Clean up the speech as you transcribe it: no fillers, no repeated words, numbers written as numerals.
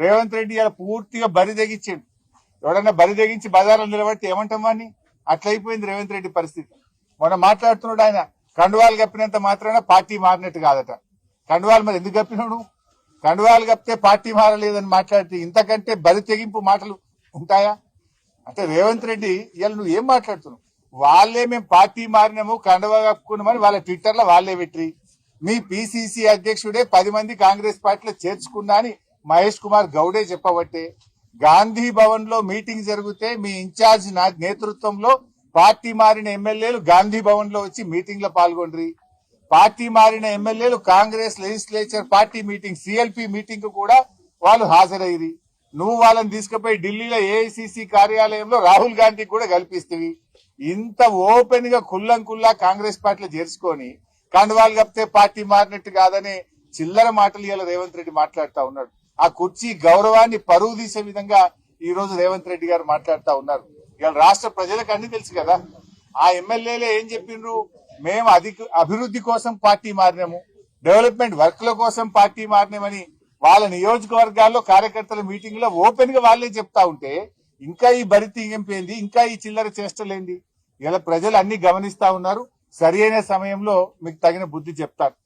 రేవంత్ రెడ్డి ఇలా పూర్తిగా బరి తెగించాడు. ఎవడన్నా బరి తెగించి బజార్లో నిలబడితే ఏమంటాం వాడిని? అట్లయిపోయింది రేవంత్ రెడ్డి పరిస్థితి. మొన్న మాట్లాడుతున్నాడు ఆయన, కండువాలు కప్పినంత మాత్రాన పార్టీ మారినట్టు కాదట. కండువాలు మరి ఎందుకు కప్పినాడు? కండువాలు కప్పితే పార్టీ మారలేదని మాట్లాడితే ఇంతకంటే బరి తెగింపు మాటలు ఉంటాయా? అంటే రేవంత్ రెడ్డి ఇవాళ నువ్వు ఏం మాట్లాడుతున్నావు? వాళ్ళే మేము పార్టీ మారినాము, కండువా కప్పుకున్నామని వాళ్ళ ట్విట్టర్ లో వాళ్ళే పెట్టి, మీ పిసిసి అధ్యక్షుడే 10 మంది కాంగ్రెస్ పార్టీలో చేర్చుకున్నా అని మహేష్ కుమార్ గౌడే చెప్పబట్టే, గాంధీ భవన్ లో మీటింగ్ జరిగితే మీ ఇన్ఛార్జ్ నేతృత్వంలో పార్టీ మారిన ఎమ్మెల్యేలు గాంధీ భవన్ లో వచ్చి మీటింగ్ లో పాల్గొండ్రి. పార్టీ మారిన ఎమ్మెల్యేలు Congress legislature party meeting CLP meeting కు కూడా వాళ్ళు హాజరయ్యి, నువ్వు వాళ్ళని తీసుకుపోయి ఢిల్లీలో ఏఐసిసి కార్యాలయంలో రాహుల్ గాంధీకి కూడా కల్పిస్తవి. ఇంత ఓపెన్ గా కుల్లా కాంగ్రెస్ పార్టీలో చేర్చుకొని కండువాలు కప్పితే పార్టీ మారినట్టు కాదనే చిల్లర మాటలు ఇలా రేవంత్ రెడ్డి మాట్లాడుతా ఉన్నాడు. ఆ కుర్చీ గౌరవాన్ని పరువు తీసే విధంగా ఈ రోజు రేవంత్ రెడ్డి గారు మాట్లాడుతా ఉన్నారు. ఇవాళ రాష్ట్ర ప్రజలకు అన్ని తెలుసు కదా. ఆ ఎమ్మెల్యేలే ఏం చెప్పిండ్రు? మేము అభివృద్ధి కోసం పార్టీ మారినాము, డెవలప్మెంట్ వర్క్ల కోసం పార్టీ మారినామని వాళ్ళ నియోజకవర్గాల్లో కార్యకర్తల మీటింగ్ లో ఓపెన్ గా వాళ్ళే చెప్తా ఉంటే ఇంకా ఈ బరి తీయింపేంది, ఇంకా ఈ చిల్లర చేష్టలేంది? ఇలా ప్రజలు అన్ని గమనిస్తా ఉన్నారు. సరైన సమయంలో మీకు తగిన బుద్ధి చెప్తారు.